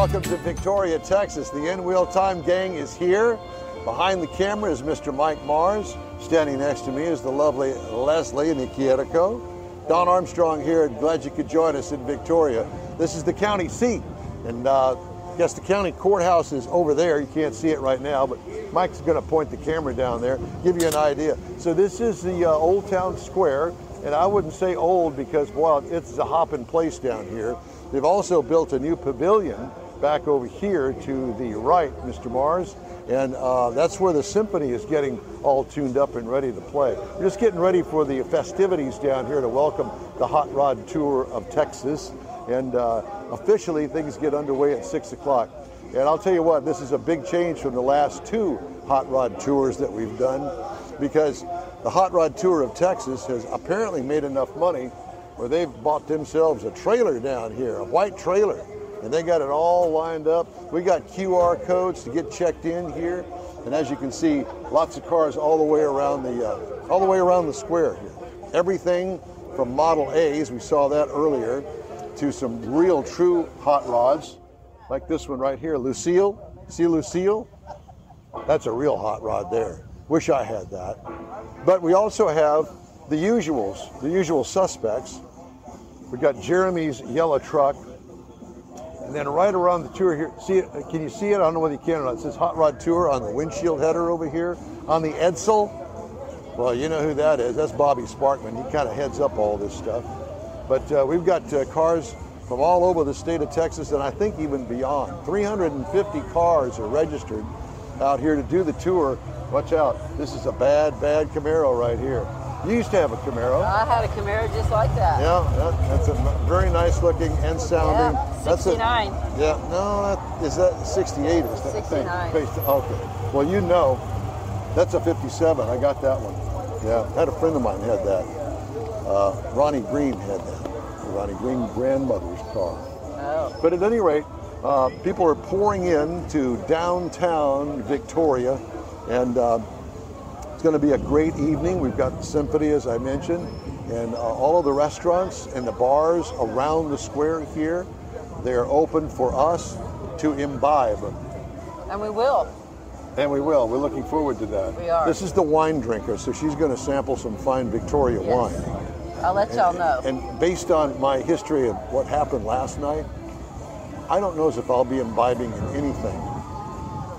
welcome to Victoria, Texas. The In Wheel Time gang is here. Behind the camera is Mr. Mike Mars. Standing next to me is the lovely Leslie Nikierko. Don Armstrong here, glad you could join us in Victoria. This is the county seat, and I guess the county courthouse is over there. You can't see it right now, but Mike's gonna point the camera down there, give you an idea. So this is the Old Town Square, and I wouldn't say old because, well, it's a hopping place down here. They've also built a new pavilion back over here to the right, Mr. Mars, and that's where the symphony is getting all tuned up and ready to play. We're just getting ready for the festivities down here to welcome the Hot Rod Tour of Texas, and officially things get underway at 6 o'clock. And I'll tell you what, this is a big change from the last two Hot Rod Tours that we've done, because the Hot Rod Tour of Texas has apparently made enough money where they've bought themselves a trailer down here, a white trailer, and they got it all lined up. We got QR codes to get checked in here, and as you can see, lots of cars all the way around the square here. Everything from Model A's, we saw that earlier, to some real true hot rods, like this one right here, Lucille. See Lucille? That's a real hot rod there. Wish I had that. But we also have the usuals, the usual suspects. We've got Jeremy's yellow truck. And then right around the tour here, see it? Can you see it? I don't know whether you can or not. It says Hot Rod Tour on the windshield header over here. On the Edsel, well, you know who that is. That's Bobby Sparkman. He kind of heads up all this stuff. But we've got cars from all over the state of Texas, and I think even beyond. 350 cars are registered out here to do the tour. Watch out. This is a bad, bad Camaro right here. You used to have a Camaro. I had a Camaro just like that. Yeah, that's a very nice looking and sounding. Yeah, 69. Is that 68? Is that 69. Okay. Well, you know, that's a 57. I got that one. Yeah, I had a friend of mine had that. Ronnie Green had that. Ronnie Green grandmother's car. Oh. But at any rate, people are pouring in to downtown Victoria, and it's going to be a great evening. We've got the symphony, as I mentioned, and all of the restaurants and the bars around the square here, they're open for us to imbibe. And we will. And we will. We're looking forward to that. We are. This is the wine drinker, so she's going to sample some fine Victoria wine. I'll let y'all know. And based on my history of what happened last night, I don't know as if I'll be imbibing in anything.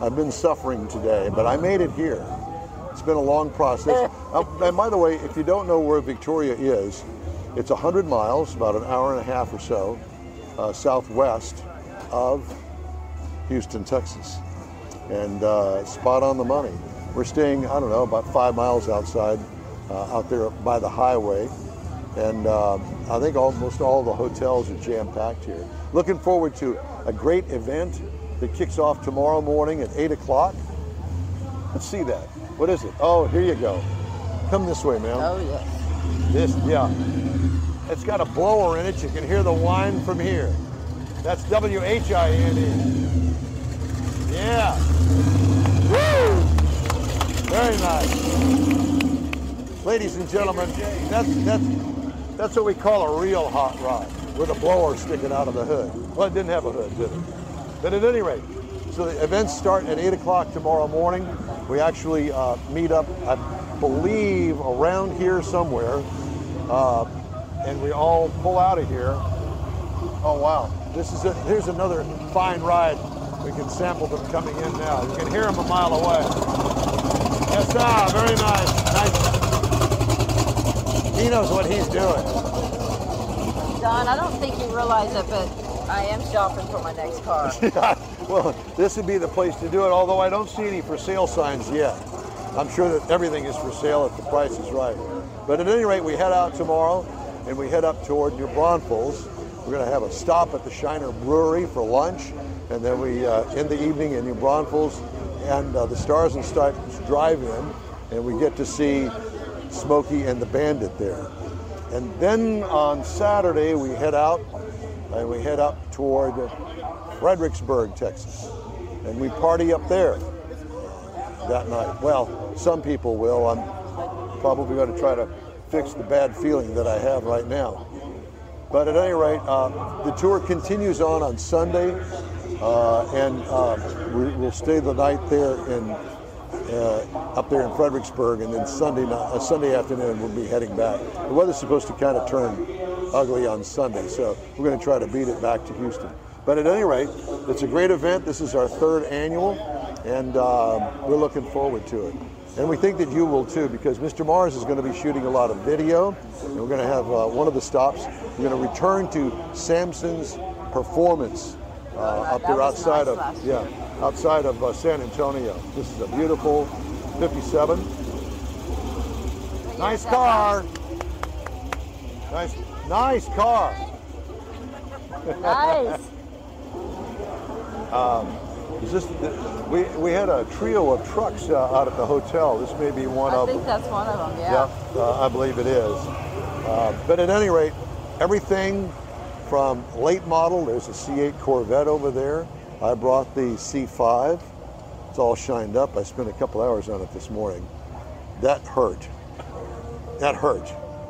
I've been suffering today, but I made it here. It's been a long process. And by the way, if you don't know where Victoria is, it's 100 miles, about an hour and a half or so, southwest of Houston, Texas. And spot on the money. We're staying, I don't know, about 5 miles outside, out there by the highway. And I think almost all the hotels are jam-packed here. Looking forward to a great event that kicks off tomorrow morning at 8 o'clock. Let's see that. What is it? Oh, here you go. Come this way, ma'am. Oh, yes. It's got a blower in it. You can hear the wine from here. That's WHINE. Yeah. Woo! Very nice. Ladies and gentlemen, that's what we call a real hot rod, with a blower sticking out of the hood. Well, it didn't have a hood, did it? But at any rate, so the events start at 8 o'clock tomorrow morning. We actually meet up, I believe, around here somewhere, and we all pull out of here. Oh, wow. Here's another fine ride. We can sample them coming in now. You can hear them a mile away. Yes, sir. Very nice. Nice. He knows what he's doing. Don, I don't think you realize it, but I am shopping for my next car. Well, this would be the place to do it, although I don't see any for sale signs yet. I'm sure that everything is for sale if the price is right. But at any rate, we head out tomorrow, and we head up toward New Braunfels. We're going to have a stop at the Shiner Brewery for lunch, and then we end the evening in New Braunfels and the Stars and Stripes drive-in, and we get to see Smokey and the Bandit there. And then on Saturday, we head out, and we head up toward Fredericksburg, Texas, and we party up there that night. Well, some people will. I'm probably going to try to fix the bad feeling that I have right now. But at any rate, the tour continues on Sunday, We'll stay the night there up there in Fredericksburg, and then Sunday afternoon we'll be heading back. The weather's supposed to kind of turn ugly on Sunday, so we're going to try to beat it back to Houston. But at any rate, it's a great event. This is our 3rd annual, and we're looking forward to it. And we think that you will too, because Mr. Mars is going to be shooting a lot of video, and we're going to have one of the stops. We're going to return to Samson's Performance up there outside of San Antonio. This is a beautiful 57. Nice car. Nice car. Nice. We had a trio of trucks out at the hotel. This may be one of them. I think that's one of them, yeah. Yeah, I believe it is. But at any rate, everything from late model, there's a C8 Corvette over there. I brought the C5. It's all shined up. I spent a couple hours on it this morning. That hurt. That hurt.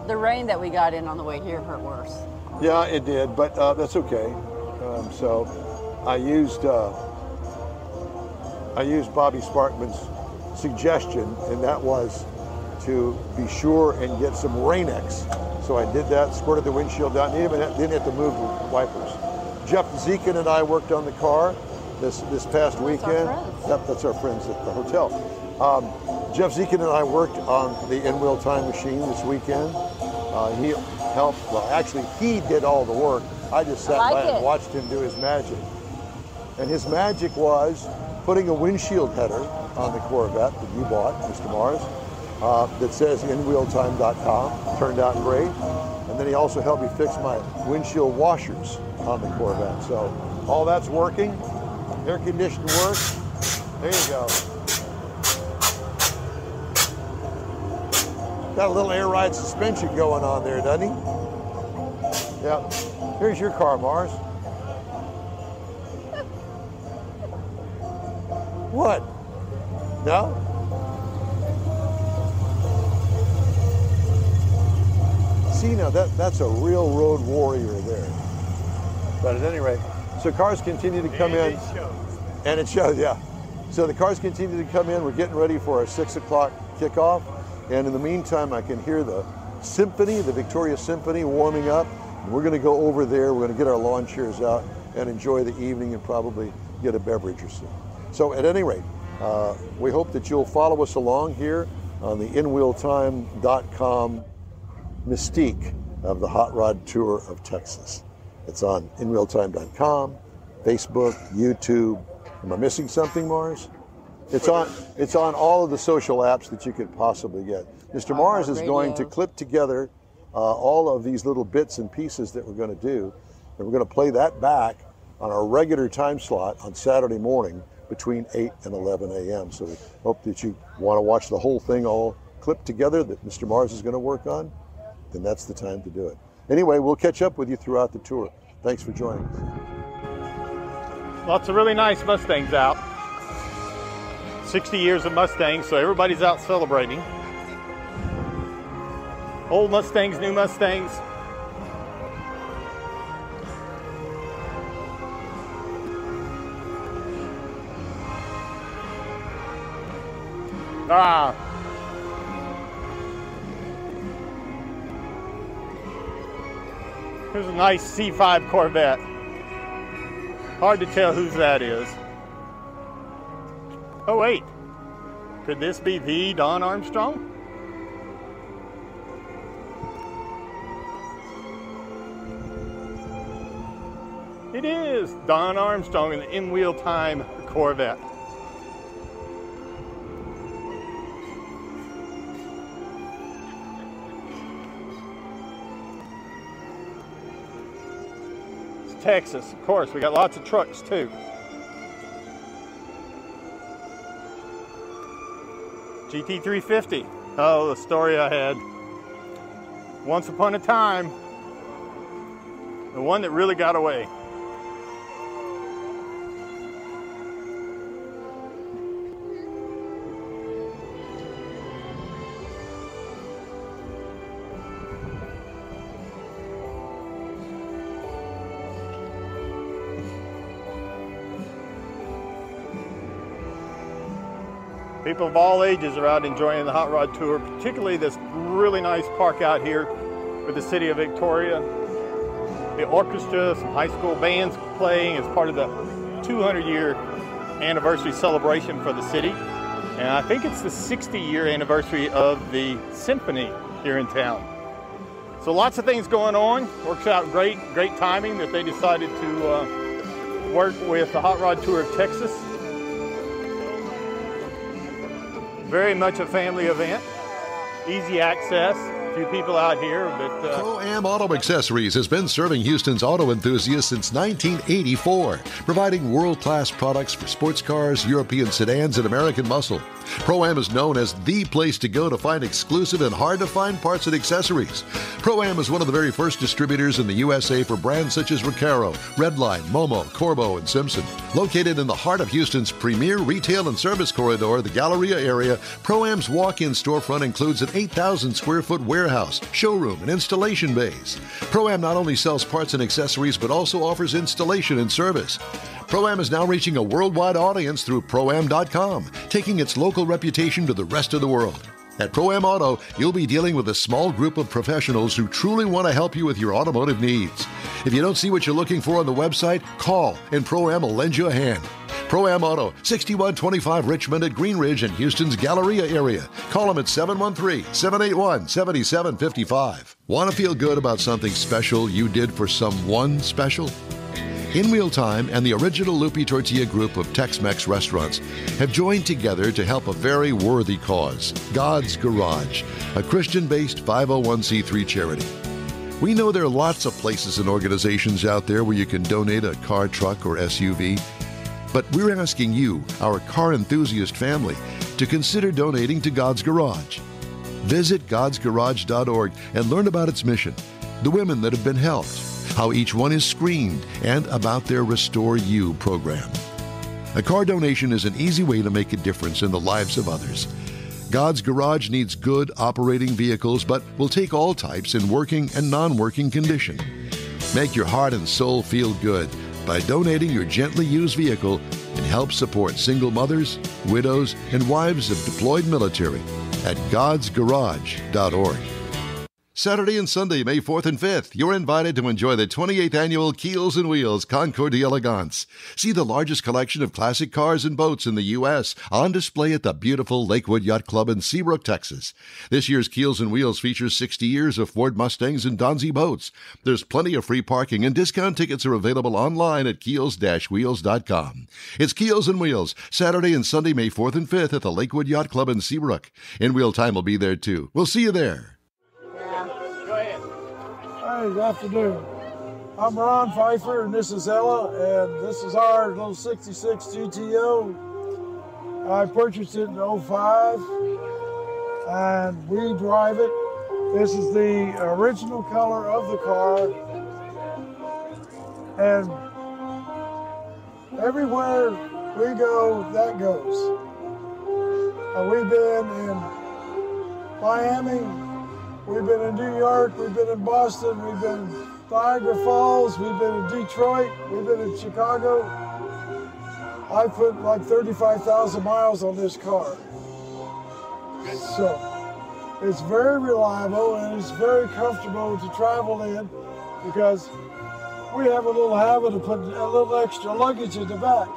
The rain that we got in on the way here hurt worse. Yeah, it did, but that's okay. So I used Bobby Sparkman's suggestion, and that was to be sure and get some Rain-X. So I did that, squirted the windshield down, didn't have to move the wipers. Jeff Zekin and I worked on the car this past weekend. That's our friends at the hotel. Jeff Zekin and I worked on the in-wheel time machine this weekend. He helped, well, actually he did all the work. I just sat by and watched him do his magic. And his magic was putting a windshield header on the Corvette that you bought, Mr. Mars, that says inwheeltime.com. Turned out great. And then he also helped me fix my windshield washers on the Corvette. So all that's working. Air conditioning works. There you go. Got a little air ride suspension going on there, doesn't he? Yeah. Here's your car, Mars. What? No? See, now that's a real road warrior there. But at any rate, so cars continue to come in. And it shows, yeah. So the cars continue to come in. We're getting ready for our 6 o'clock kickoff. And in the meantime, I can hear the symphony, the Victoria Symphony warming up. And we're going to go over there. We're going to get our lawn chairs out and enjoy the evening and probably get a beverage or so. So at any rate, we hope that you'll follow us along here on the inwheeltime.com mystique of the Hot Rod Tour of Texas. It's on inwheeltime.com, Facebook, YouTube. Am I missing something, Mars? It's on all of the social apps that you could possibly get. Mr. Mars is going to clip together all of these little bits and pieces that we're going to do, and we're going to play that back on our regular time slot on Saturday morning between 8 and 11 a.m. So we hope that you want to watch the whole thing all clipped together that Mr. Mars is going to work on. Then that's the time to do it. Anyway, we'll catch up with you throughout the tour. Thanks for joining us. Lots of really nice Mustangs out. 60 years of Mustangs, so everybody's out celebrating. Old Mustangs, new Mustangs. Here's a nice C5 Corvette. Hard to tell whose that is. Oh wait, could this be the Don Armstrong? It is Don Armstrong in the in-wheel time Corvette. It's Texas, of course. We got lots of trucks too. GT350. Oh, the story I had. Once upon a time, the one that really got away. People of all ages are out enjoying the hot rod tour, particularly this really nice park out here with the city of Victoria. The orchestra, some high school bands playing as part of the 200-year anniversary celebration for the city. And I think it's the 60-year anniversary of the symphony here in town. So lots of things going on. Works out great timing that they decided to work with the Hot Rod Tour of Texas. Very much a family event, easy access. A few people out here, but Pro-Am Auto Accessories has been serving Houston's auto enthusiasts since 1984, providing world-class products for sports cars, European sedans, and American muscle. Pro-Am is known as the place to go to find exclusive and hard-to-find parts and accessories. Pro-Am is one of the very first distributors in the USA for brands such as Recaro, Redline, Momo, Corbo, and Simpson. Located in the heart of Houston's premier retail and service corridor, the Galleria area, Pro-Am's walk-in storefront includes an 8,000-square-foot warehouse, showroom, and installation bays. Pro-Am not only sells parts and accessories, but also offers installation and service. Pro-Am is now reaching a worldwide audience through Pro-Am.com, taking its local reputation to the rest of the world. At Pro-Am Auto, you'll be dealing with a small group of professionals who truly want to help you with your automotive needs. If you don't see what you're looking for on the website, call and Pro-Am will lend you a hand. Pro-Am Auto, 6125 Richmond at Green Ridge in Houston's Galleria area. Call them at 713-781-7755. Want to feel good about something special you did for someone special? In Wheel Time and the original Lupi Tortilla group of Tex-Mex restaurants have joined together to help a very worthy cause, God's Garage, a Christian-based 501c3 charity. We know there are lots of places and organizations out there where you can donate a car, truck, or SUV, but we're asking you, our car enthusiast family, to consider donating to God's Garage. Visit godsgarage.org and learn about its mission, the women that have been helped, how each one is screened, and about their Restore You program. A car donation is an easy way to make a difference in the lives of others. God's Garage needs good operating vehicles, but will take all types in working and non-working condition. Make your heart and soul feel good by donating your gently used vehicle and help support single mothers, widows, and wives of deployed military at godsgarage.org. Saturday and Sunday, May 4th and 5th, you're invited to enjoy the 28th annual Keels and Wheels Concours d'Elegance. See the largest collection of classic cars and boats in the U.S. on display at the beautiful Lakewood Yacht Club in Seabrook, Texas. This year's Keels and Wheels features 60 years of Ford Mustangs and Donzi boats. There's plenty of free parking and discount tickets are available online at keels-wheels.com. It's Keels and Wheels, Saturday and Sunday, May 4th and 5th at the Lakewood Yacht Club in Seabrook. In Wheel Time will be there too. We'll see you there. Hey, good afternoon. I'm Ron Pfeiffer, and this is Ella, and this is our little 66 GTO. I purchased it in 05, and we drive it. This is the original color of the car, and everywhere we go, that goes. We've been in Miami, we've been in New York, we've been in Boston, we've been in Niagara Falls, we've been in Detroit, we've been in Chicago. I put like 35,000 miles on this car. So it's very reliable and it's very comfortable to travel in because we have a little habit of putting a little extra luggage in the back.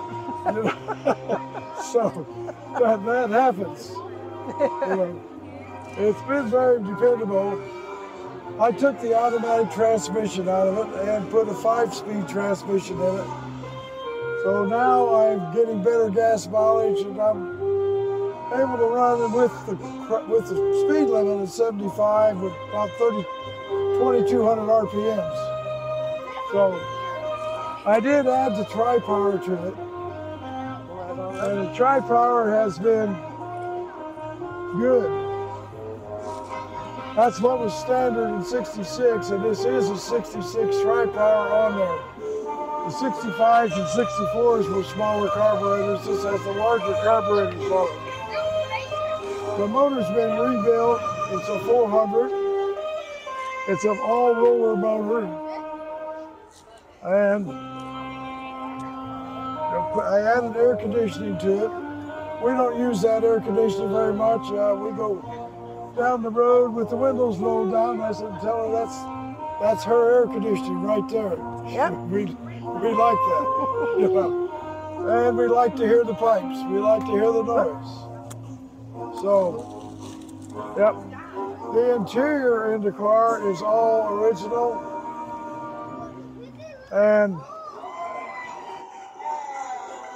So that happens. It's been very dependable. I took the automatic transmission out of it and put a 5-speed transmission in it. So now I'm getting better gas mileage and I'm able to run with the speed limit at 75 with about 2,200 RPMs. So I did add the tri-power to it. And the tri-power has been good. That's what was standard in 66, and this is a 66 tri-power on there. The 65s and 64s were smaller carburetors. This has the larger carburetor motor. The motor's been rebuilt. It's a 400. It's an all-roller motor. And I added air conditioning to it. we don't use that air conditioning very much. We go down the road with the windows rolled down. I said, tell her that's her air conditioning right there. Yep. We like that. You know? And we like to hear the pipes. We like to hear the noise. So, yep. The interior in the car is all original. And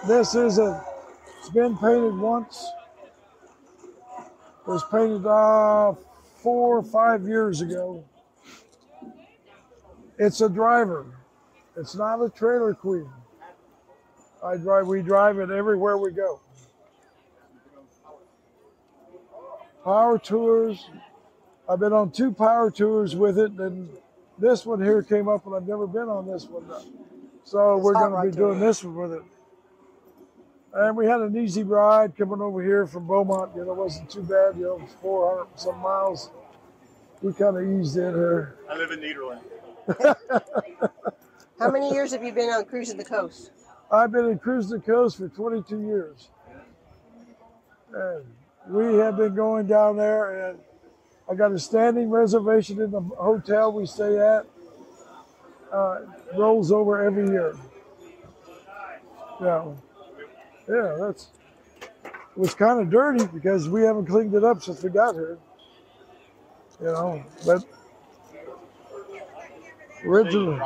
this is it's been painted once. It was painted 4 or 5 years ago. It's a driver. It's not a trailer queen. We drive it everywhere we go. Power tours. I've been on 2 power tours with it, and this one here came up, and I've never been on this one. So we're going to be doing this one with it. And we had an easy ride coming over here from Beaumont. You know, it wasn't too bad. You know, it was 400 some miles. We kind of eased in here. I live in Nederland. How many years have you been on cruising the coast? I've been in cruising the coast for 22 years. And we have been going down there, and I got a standing reservation in the hotel we stay at. Rolls over every year. Yeah, it was kind of dirty because we haven't cleaned it up since we got here. You know, but originally.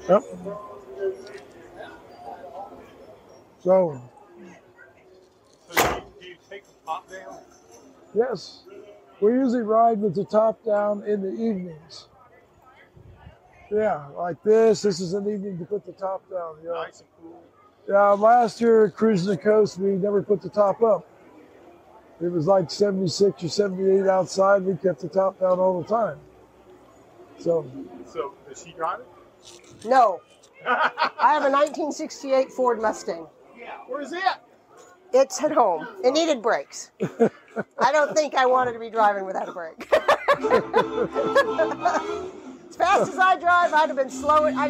Yep. So do you take the top down? yes, we usually ride with the top down in the evenings. Yeah, like this. This is an evening to put the top down. Yeah. Nice and cool. Yeah, last year cruising the coast, we never put the top up. It was like 76 or 78 outside. We kept the top down all the time. So does she drive it? No. I have a 1968 Ford Mustang. Where's it? It's at home. It needed brakes. I don't think I wanted to be driving without a brake. As fast as I drive, I'd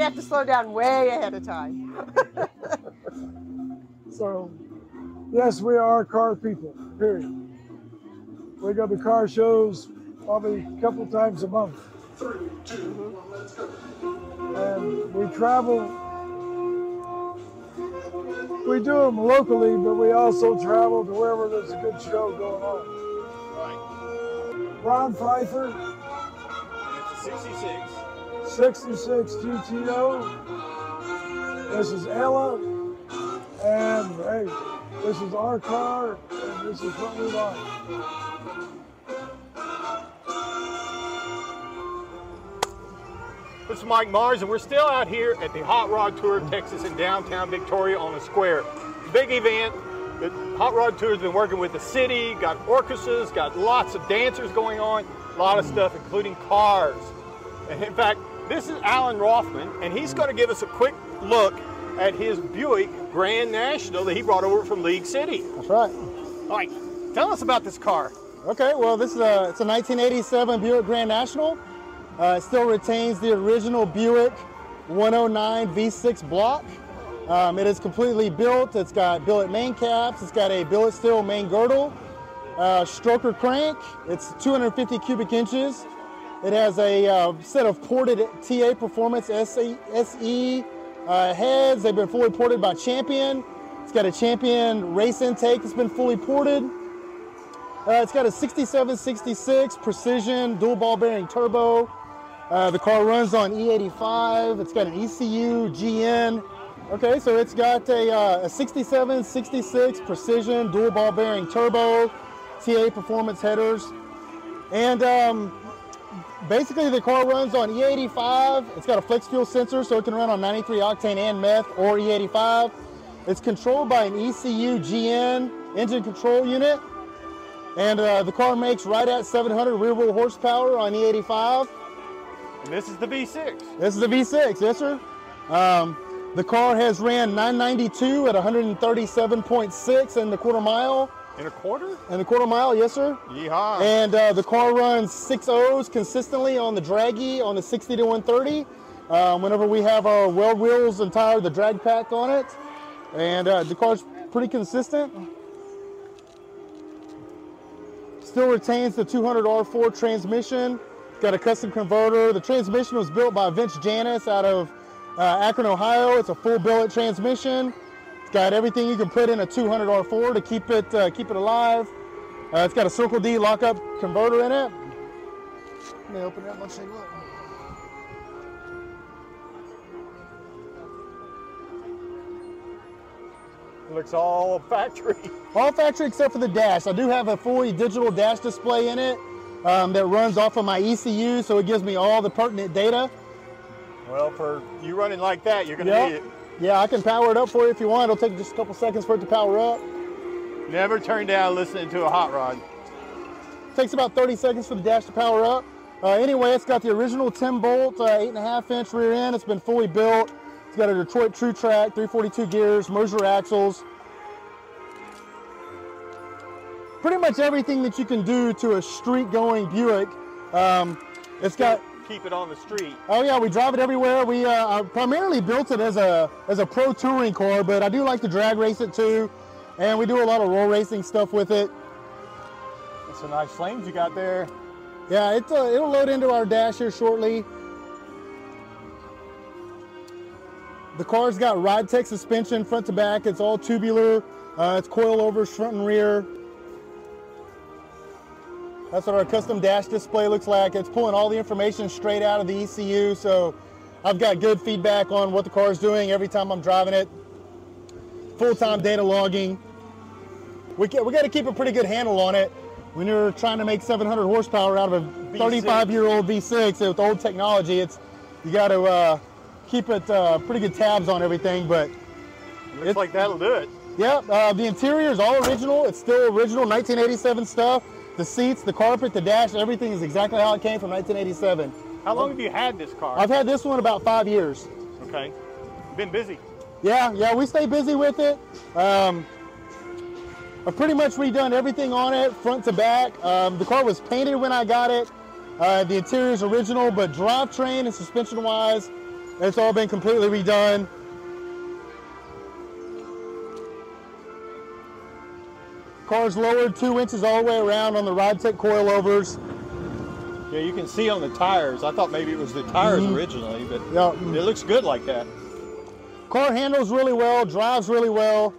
have to slow down way ahead of time. So, yes, we are car people, period. We go to car shows probably a couple times a month. And we travel. We do them locally, but we also travel to wherever there's a good show going on. Right. Ron Pfeiffer, It's a 66. 66 GTO. This is Ella. And hey, this is our car, and this is what we like. This is Mike Mars, and we're still out here at the Hot Rod Tour of Texas in downtown Victoria on the square. Big event. The Hot Rod Tour has been working with the city, got orchestras, got lots of dancers going on, a lot of stuff, including cars. And in fact, this is Alan Rothman, and he's going to give us a quick look at his Buick Grand National that he brought over from League City. That's right. All right, tell us about this car. Okay, well, this is it's a 1987 Buick Grand National. It still retains the original Buick 109 V6 block. It is completely built. It's got billet main caps. It's got a billet steel main girdle, stroker crank. It's 250 cubic inches. It has a set of ported TA Performance SE heads. They've been fully ported by Champion. It's got a Champion race intake that's been fully ported. It's got a 6766 precision dual ball bearing turbo. The car runs on E85. It's got an ECU GN. Okay, so it's got a 6766 precision dual ball bearing turbo, TA Performance headers. And basically the car runs on E85. It's got a flex fuel sensor, so it can run on 93 octane and meth or E85. It's controlled by an ECU GN engine control unit. And the car makes right at 700 rear wheel horsepower on E85. And this is the V6. This is the V6, yes sir. The car has ran 992 at 137.6 in the quarter mile. In a quarter? In the quarter mile, yes sir. Yeehaw. And the car runs 6 O's consistently on the draggy on the 60 to 130. whenever we have our weld wheels and tire, the drag pack on it. And the car's pretty consistent. Still retains the 200 R4 transmission. It's got a custom converter. The transmission was built by Vince Janis out of Akron, Ohio. It's a full billet transmission. It's got everything you can put in a 200 R4 to keep it alive. It's got a Circle D lockup converter in it. Let me open it up. Let's take a look. It looks all factory. All factory except for the dash. I do have a fully digital dash display in it that runs off of my ECU, so it gives me all the pertinent data. Well, for you running like that, you're going to need it. Yeah, I can power it up for you if you want. It'll take just a couple seconds for it to power up. Never turn down listening to a hot rod. Takes about 30 seconds for the dash to power up. Anyway, it's got the original 10-bolt, 8.5-inch rear end. It's been fully built. It's got a Detroit True Track, 342 gears, Mercer axles. Pretty much everything that you can do to a street-going Buick. It's got. Keep it on the street. Oh yeah, we drive it everywhere. We primarily built it as a pro touring car, but I do like to drag race it too, and we do a lot of roll racing stuff with it. That's some nice flames you got there. Yeah, it'll load into our dash here shortly. The car's got Ride Tech suspension front to back. It's all tubular. It's coilovers front and rear. That's what our custom dash display looks like. It's pulling all the information straight out of the ECU, so I've got good feedback on what the car is doing every time I'm driving it. Full-time data logging. We got to keep a pretty good handle on it when you're trying to make 700 horsepower out of a 35-year-old V6 with old technology. You got to keep it pretty good tabs on everything, but looks like that'll do it. Yep, the interior is all original. It's still original 1987 stuff. The seats, the carpet, the dash, everything is exactly how it came from 1987. How long have you had this car? I've had this one about 5 years. Okay. Been busy. Yeah, we stay busy with it. I've pretty much redone everything on it, front to back. The car was painted when I got it. The interior is original, but drivetrain and suspension-wise, it's all been completely redone. Car's lowered 2 inches all the way around on the Ride Tech coilovers. Yeah, you can see on the tires. I thought maybe it was the tires originally, but it looks good like that. Car handles really well, drives really well.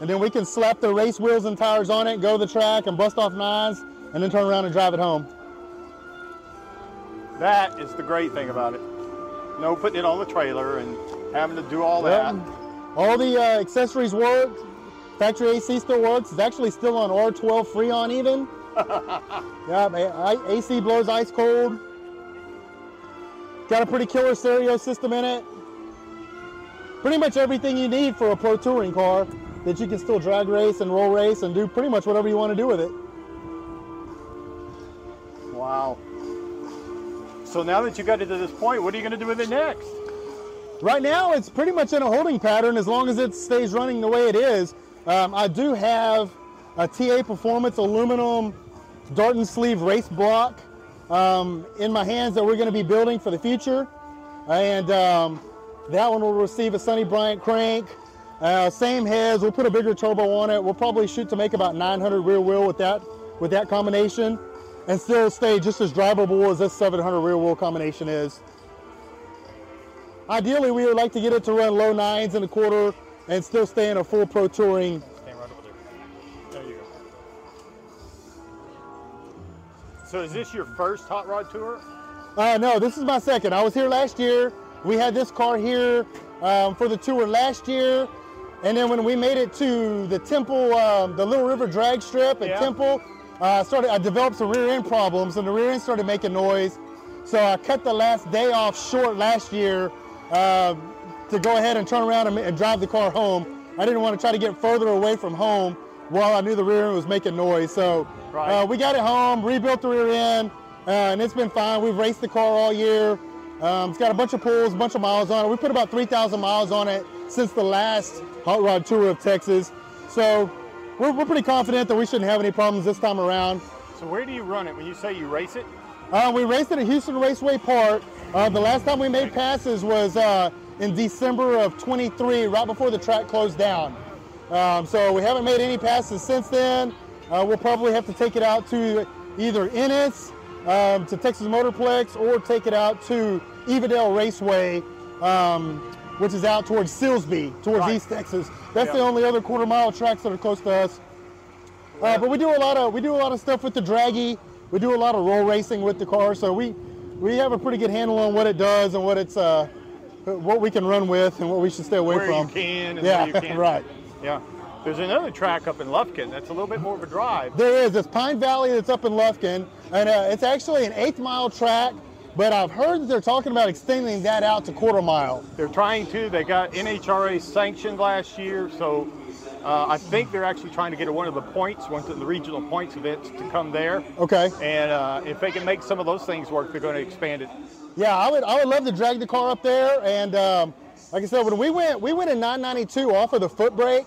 And then we can slap the race wheels and tires on it, go to the track and bust off nines, and then turn around and drive it home. That is the great thing about it. No putting it on the trailer and having to do all that. All the accessories work. Factory AC still works. It's actually still on R12 Freon even. Yeah, AC blows ice cold. Got a pretty killer stereo system in it. Pretty much everything you need for a pro touring car that you can still drag race and roll race and do pretty much whatever you want to do with it. Wow. So now that you got it to this point, what are you going to do with it next? Right now, it's pretty much in a holding pattern as long as it stays running the way it is. I do have a TA Performance aluminum dart and sleeve race block in my hands that we're going to be building for the future. And that one will receive a Sonny Bryant crank. Same heads, we'll put a bigger turbo on it. We'll probably shoot to make about 900 rear wheel with that combination and still stay just as drivable as this 700 rear wheel combination is. Ideally, we would like to get it to run low 9s and a quarter and still stay in a full pro touring. Stand right over there. There you go. So is this your first hot rod tour? No, this is my second. I was here last year. We had this car here for the tour last year. And then when we made it to the Temple, the Little River drag strip at Temple, I developed some rear end problems and the rear end started making noise. So I cut the last day off short last year to go ahead and turn around and drive the car home. I didn't want to try to get further away from home while I knew the rear end was making noise. So we got it home, rebuilt the rear end, and it's been fine. We've raced the car all year. It's got a bunch of pulls, a bunch of miles on it. We put about 3,000 miles on it since the last hot rod tour of Texas. So we're pretty confident that we shouldn't have any problems this time around. So where do you run it when you say you race it? We raced it at Houston Raceway Park. The last time we made passes was in December of 23, right before the track closed down. So we haven't made any passes since then. We'll probably have to take it out to either Ennis, to Texas Motorplex, or take it out to Evadale Raceway, which is out towards Silsbee, towards East Texas. That's the only other quarter-mile tracks that are close to us. But we do a lot of stuff with the draggy. We do a lot of roll racing with the car, so we have a pretty good handle on what it does and what we can run with and what we should stay away from. Where you can and where you can't. Right. Yeah. There's another track up in Lufkin that's a little bit more of a drive. There is. It's Pine Valley that's up in Lufkin, and it's actually an 8-mile track, but I've heard that they're talking about extending that out to quarter-mile. They're trying to. They got NHRA sanctioned last year, so I think they're actually trying to get one of the regional points events to come there. Okay. And if they can make some of those things work, they're going to expand it. Yeah, I would love to drag the car up there, and like I said, when we went in 992 off of the foot brake.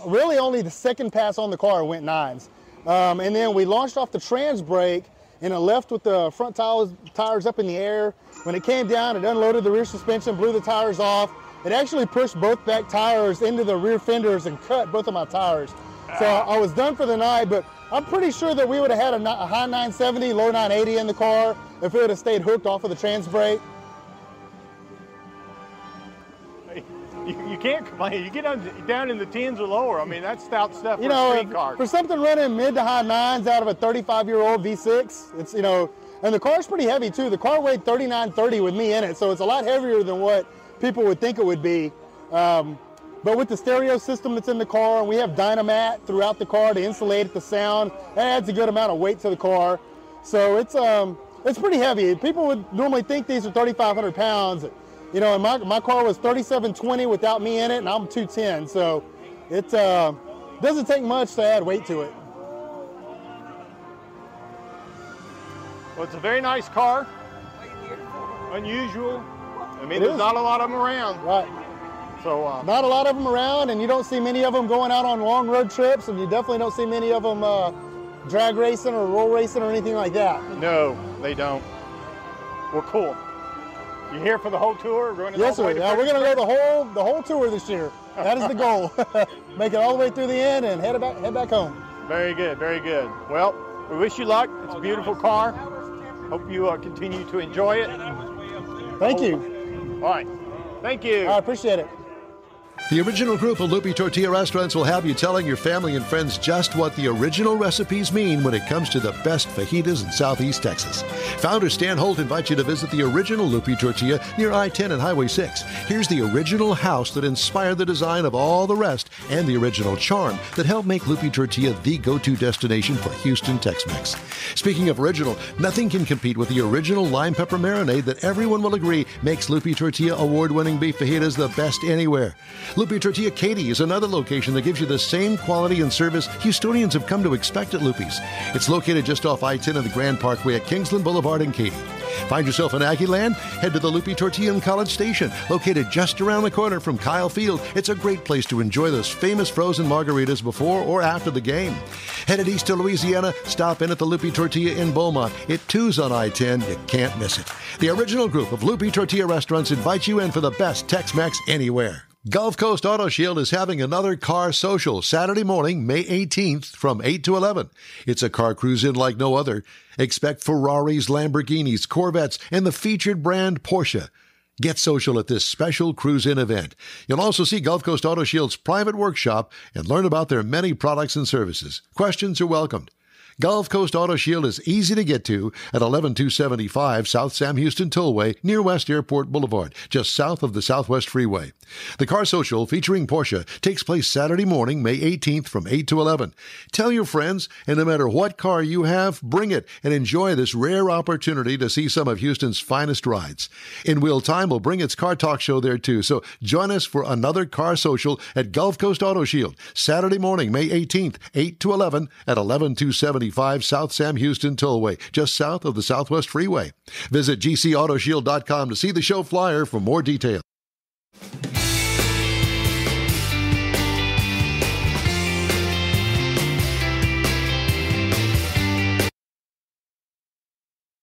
Really only the second pass on the car went 9s. And then we launched off the trans brake and it left with the front tires up in the air. When it came down, it unloaded the rear suspension, blew the tires off. It actually pushed both back tires into the rear fenders and cut both of my tires. So I was done for the night, but I'm pretty sure that we would have had a high 970, low 980 in the car if it would have stayed hooked off of the trans brake. You can't complain. You get down in the 10s or lower. I mean, that's stout stuff for a street car. For something running mid to high 9s out of a 35-year-old V6, it's, and the car's pretty heavy too. The car weighed 3930 with me in it, so it's a lot heavier than what people would think it would be. But with the stereo system that's in the car, and we have Dynamat throughout the car to insulate the sound, that adds a good amount of weight to the car. So it's pretty heavy. People would normally think these are 3,500 pounds. And my car was 3720 without me in it, and I'm 210. So it doesn't take much to add weight to it. Well, it's a very nice car. Unusual. I mean, there's not a lot of them around. Right. So not a lot of them around, and you don't see many of them going out on long road trips, and you definitely don't see many of them drag racing or roll racing or anything like that. No, they don't. Well, cool. You here for the whole tour? Yes, sir. Yeah, we're going to go the whole tour this year. That is the goal. Make it all the way through the end and head back home. Very good, very good. Well, we wish you luck. It's a beautiful car. Hope you continue to enjoy it. Thank you. All right. Thank you. I appreciate it. The original group of Lupi Tortilla Restaurants will have you telling your family and friends just what the original recipes mean when it comes to the best fajitas in Southeast Texas. Founder Stan Holt invites you to visit the original Lupi Tortilla near I-10 and Highway 6. Here's the original house that inspired the design of all the rest and the original charm that helped make Lupi Tortilla the go-to destination for Houston Tex-Mex. Speaking of original, nothing can compete with the original lime pepper marinade that everyone will agree makes Lupi Tortilla award-winning beef fajitas the best anywhere. Lupi Tortilla Katy is another location that gives you the same quality and service Houstonians have come to expect at Lupi's. It's located just off I-10 and the Grand Parkway at Kingsland Boulevard in Katy. Find yourself in Aggieland? Head to the Lupi Tortilla in College Station, located just around the corner from Kyle Field. It's a great place to enjoy those famous frozen margaritas before or after the game. Headed east to Louisiana? Stop in at the Lupi Tortilla in Beaumont. It too's on I-10. You can't miss it. The original group of Lupi Tortilla restaurants invites you in for the best Tex-Mex anywhere. Gulf Coast Auto Shield is having another car social Saturday morning, May 18th from 8 to 11. It's a car cruise-in like no other. Expect Ferraris, Lamborghinis, Corvettes, and the featured brand Porsche. Get social at this special cruise-in event. You'll also see Gulf Coast Auto Shield's private workshop and learn about their many products and services. Questions are welcomed. Gulf Coast Auto Shield is easy to get to at 11275 South Sam Houston Tollway near West Airport Boulevard, just south of the Southwest Freeway. The Car Social featuring Porsche takes place Saturday morning, May 18th from 8 to 11. Tell your friends, and no matter what car you have, bring it and enjoy this rare opportunity to see some of Houston's finest rides. In Wheel Time will bring its car talk show there too, so join us for another Car Social at Gulf Coast Auto Shield, Saturday morning, May 18th, 8 to 11 at 11275 South Sam Houston Tollway, just south of the Southwest Freeway. Visit gcautoshield.com to see the show flyer for more details.